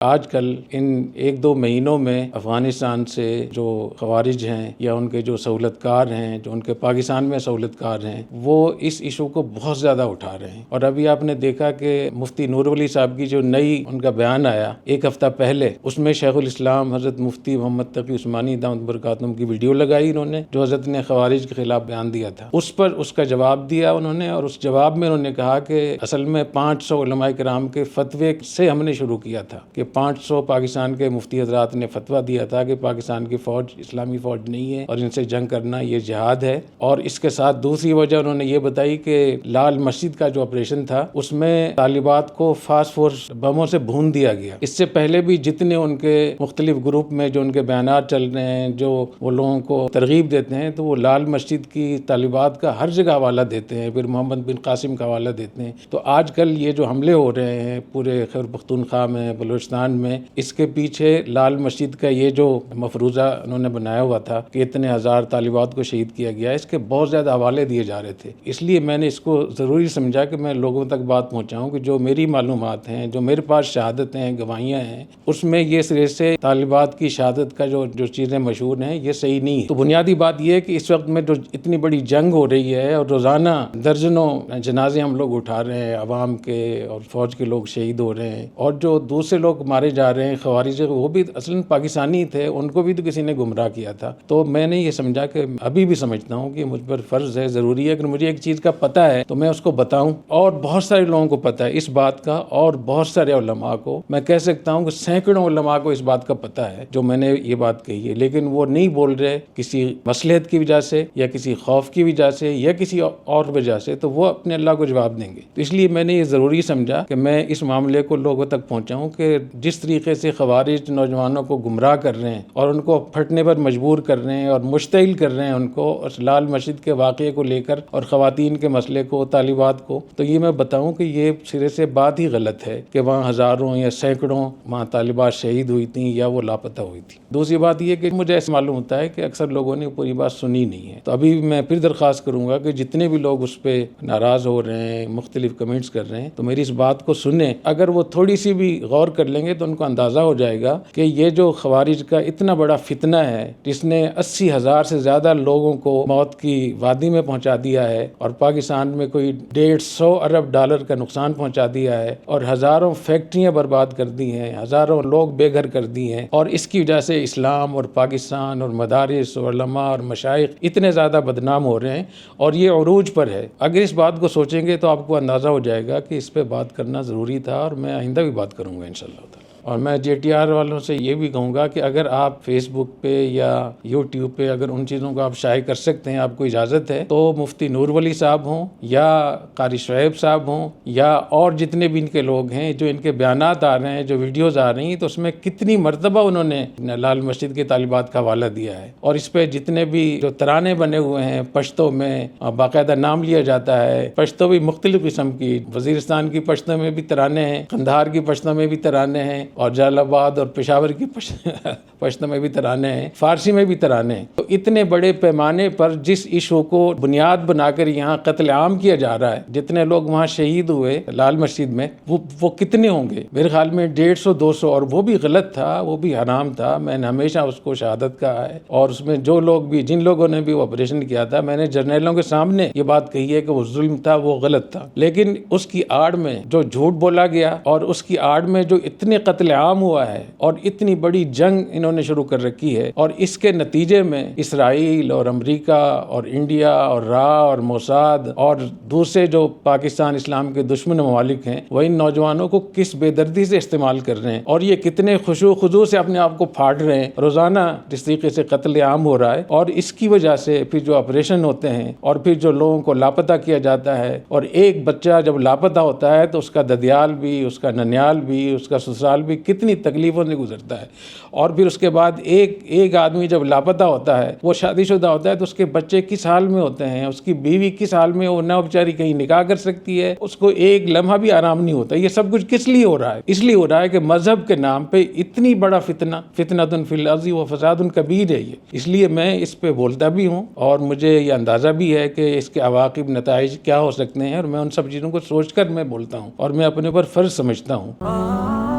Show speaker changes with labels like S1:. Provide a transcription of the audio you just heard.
S1: آج کل ان 1-2 مہینوں میں افغانستان سے جو خوارج ہیں یا ان کے جو سہولت کار ہیں، جو ان کے پاکستان میں سہولت کار ہیں، وہ اس ایشو کو بہت زیادہ اٹھا رہے ہیں۔ اور ابھی آپ نے دیکھا کہ مفتی نور ولی صاحب کی جو نئی ان کا بیان آیا 1 ہفتہ پہلے، اس میں شیخ الاسلام حضرت مفتی محمد تقی عثمانی دامت برکاتہم کی ویڈیو لگائی انہوں نے، جو حضرت نے خوارج کے خلاف بیان دیا تھا، اس پر اس کا جواب دیا انہوں نے، اور اس جواب میں انہوں نے کہا کہ اصل میں 500 علماء کرام کے فتوے سے ہم نے شروع کیا تھا کہ 500 پاکستان کے مفتی حضرات نے فتویٰ دیا تھا کہ پاکستان کی فوج اسلامی فوج نہیں ہے اور ان سے جنگ کرنا یہ جہاد ہے۔ اور اس کے ساتھ دوسری وجہ انہوں نے یہ بتائی کہ لال مسجد کا جو آپریشن تھا اس میں طالبات کو فاسفورس بموں سے بھون دیا گیا۔ اس سے پہلے بھی جتنے ان کے مختلف گروپ میں جو ان کے بیانات چل رہے ہیں، جو وہ لوگوں کو ترغیب دیتے ہیں، تو وہ لال مسجد کی طالبات کا ہر جگہ حوالہ دیتے ہیں، پھر محمد بن قاسم کا حوالہ دیتے ہیں۔ تو آج کل یہ جو حملے ہو رہے ہیں پورے خیبر پختونخوا میں، بلوچستان میں، اس کے پیچھے لال مسجد کا یہ جو مفروضہ انہوں نے بنایا ہوا تھا کہ اتنے ہزار طالبات کو شہید کیا گیا، اس کے بہت زیادہ حوالے دیے جا رہے تھے۔ اس لیے میں نے اس کو ضروری سمجھا کہ میں لوگوں تک بات پہنچاؤں کہ جو میری معلومات ہیں، جو میرے پاس شہادتیں ہیں، گواہیاں ہیں، اس میں یہ سرے سے طالبات کی شہادت کا جو چیزیں مشہور ہیں یہ صحیح نہیں ہے۔ تو بنیادی بات یہ ہے کہ اس وقت میں جو اتنی بڑی جنگ ہو رہی ہے اور روزانہ درجنوں جنازے ہم لوگ اٹھا رہے ہیں، عوام کے اور فوج کے لوگ شہید ہو رہے ہیں، اور جو دوسرے لوگ مارے جا رہے ہیں خوارج، وہ بھی اصلاً پاکستانی تھے، ان کو بھی تو کسی نے گمراہ کیا تھا۔ تو میں نے یہ سمجھا کہ ابھی بھی سمجھتا ہوں کہ مجھ پر فرض ہے، ضروری ہے کہ مجھے ایک چیز کا پتہ ہے تو میں اس کو بتاؤں، اور بہت سارے لوگوں کو پتہ ہے اس بات کا، اور بہت سارے علماء کو، میں کہہ سکتا ہوں کہ سینکڑوں علماء کو اس بات کا پتہ ہے جو میں نے یہ بات کہی ہے، لیکن وہ نہیں بول رہے کسی مصلحت کی وجہ سے یا کسی خوف کی وجہ سے یا کسی اور وجہ سے، تو وہ اپنے اللہ کو جواب دیں گے۔ تو اس لیے میں نے یہ ضروری سمجھا کہ میں اس معاملے کو لوگوں تک پہنچاؤں کہ جس طریقے سے خوارج نوجوانوں کو گمراہ کر رہے ہیں اور ان کو پھٹنے پر مجبور کر رہے ہیں اور مشتعل کر رہے ہیں ان کو، اور لال مسجد کے واقعے کو لے کر اور خواتین کے مسئلے کو، طالبات کو، تو یہ میں بتاؤں کہ یہ سرے سے بات ہی غلط ہے کہ وہاں ہزاروں یا سینکڑوں وہاں طالبات شہید ہوئی تھیں یا وہ لاپتہ ہوئی تھیں۔ دوسری بات یہ کہ مجھے ایسا معلوم ہوتا ہے کہ اکثر لوگوں نے پوری بات سنی نہیں ہے، تو ابھی میں پھر درخواست کروں گا کہ جتنے بھی لوگ اس پہ ناراض ہو رہے ہیں، مختلف کمنٹس کر رہے ہیں، تو میری اس بات کو سنیں۔ اگر وہ تھوڑی سی بھی غور کر لیں گے تو ان کو اندازہ ہو جائے گا کہ یہ جو خوارج کا اتنا بڑا فتنہ ہے، جس نے 80,000 سے زیادہ لوگوں کو موت کی وادی میں پہنچا دیا ہے، اور پاکستان میں کوئی 150 ارب ڈالر کا نقصان پہنچا دیا ہے، اور ہزاروں فیکٹریاں برباد کر دی ہیں، ہزاروں لوگ بے گھر کر دی ہیں، اور اس کی وجہ سے اسلام اور پاکستان اور مدارس اور علماء اور مشائخ اتنے زیادہ بدنام ہو رہے ہیں، اور یہ عروج پر ہے۔ اگر اس بات کو سوچیں گے تو آپ کو اندازہ ہو جائے گا کہ اس پہ بات کرنا ضروری تھا، اور میں آئندہ بھی بات کروں گا انشاءاللہ تعالی۔ اور میں JTR والوں سے یہ بھی کہوں گا کہ اگر آپ فیس بک پہ یا YouTube پہ اگر ان چیزوں کو آپ شائع کر سکتے ہیں، آپ کو اجازت ہے، تو مفتی نور ولی صاحب ہوں یا قاری شعیب صاحب ہوں یا اور جتنے بھی ان کے لوگ ہیں، جو ان کے بیانات آ رہے ہیں، جو ویڈیوز آ رہی ہیں، تو اس میں کتنی مرتبہ انہوں نے لال مسجد کے طالبات کا حوالہ دیا ہے، اور اس پہ جتنے بھی جو ترانے بنے ہوئے ہیں پشتو میں، باقاعدہ نام لیا جاتا ہے۔ پشتو بھی مختلف قسم کی، وزیرستان کی پشتو میں بھی ترانے ہیں، قندھار کی پشتو میں بھی ترانے ہیں، اور جلال آباد اور پشاور کی پشتو میں بھی ترانے ہیں، فارسی میں بھی ترانے ہیں۔ تو اتنے بڑے پیمانے پر جس ایشو کو بنیاد بنا کر یہاں قتل عام کیا جا رہا ہے، جتنے لوگ وہاں شہید ہوئے لال مسجد میں، وہ کتنے ہوں گے؟ میرے خیال میں 150-200، اور وہ بھی غلط تھا، وہ بھی حرام تھا۔ میں نے ہمیشہ اس کو شہادت کہا ہے، اور اس میں جو لوگ بھی، جن لوگوں نے بھی وہ آپریشن کیا تھا، میں نے جرنیلوں کے سامنے یہ بات کہی ہے کہ وہ ظلم تھا، وہ غلط تھا، لیکن اس کی آڑ میں جو جھوٹ بولا گیا، اور اس کی آڑ میں جو اتنے قتل عام ہوا ہے، اور اتنی بڑی جنگ انہوں نے شروع کر رکھی ہے، اور اس کے نتیجے میں اسرائیل اور امریکہ اور انڈیا اور را اور موساد اور دوسرے جو پاکستان اسلام کے دشمن ممالک ہیں، وہ ان نوجوانوں کو کس بے دردی سے استعمال کر رہے ہیں، اور یہ کتنے خشوع خضوع سے اپنے آپ کو پھاڑ رہے ہیں۔ روزانہ جس طریقے سے قتل عام ہو رہا ہے، اور اس کی وجہ سے پھر جو آپریشن ہوتے ہیں، اور پھر جو لوگوں کو لاپتہ کیا جاتا ہے، اور ایک بچہ جب لاپتہ ہوتا ہے تو اس کا ددیال بھی، اس کا ننیال بھی، اس کا سسرال بھی کتنی تکلیفوں سے گزرتا ہے، اور پھر اس کے بعد ایک آدمی جب لاپتہ ہوتا ہے، وہ شادی شدہ ہوتا ہے، تو اس کے بچے کس حال میں ہوتے ہیں، اس کی بیوی کس حال میں، وہ نہ بیچاری کہیں نکاح کر سکتی ہے، اس کو ایک لمحہ بھی آرام نہیں ہوتا۔ یہ سب کچھ کس لیے ہو رہا ہے؟ اس لیے ہو رہا ہے کہ مذہب کے نام پہ اتنی بڑا فتنۃ فی الارض و فساد کبیر ہے یہ۔ اس لیے میں اس پہ بولتا بھی ہوں، اور مجھے یہ اندازہ بھی ہے کہ اس کے عواقب نتائج کیا ہو سکتے ہیں، اور میں ان سب چیزوں کو سوچ کر میں بولتا ہوں، اور میں اپنے اوپر فرض سمجھتا ہوں۔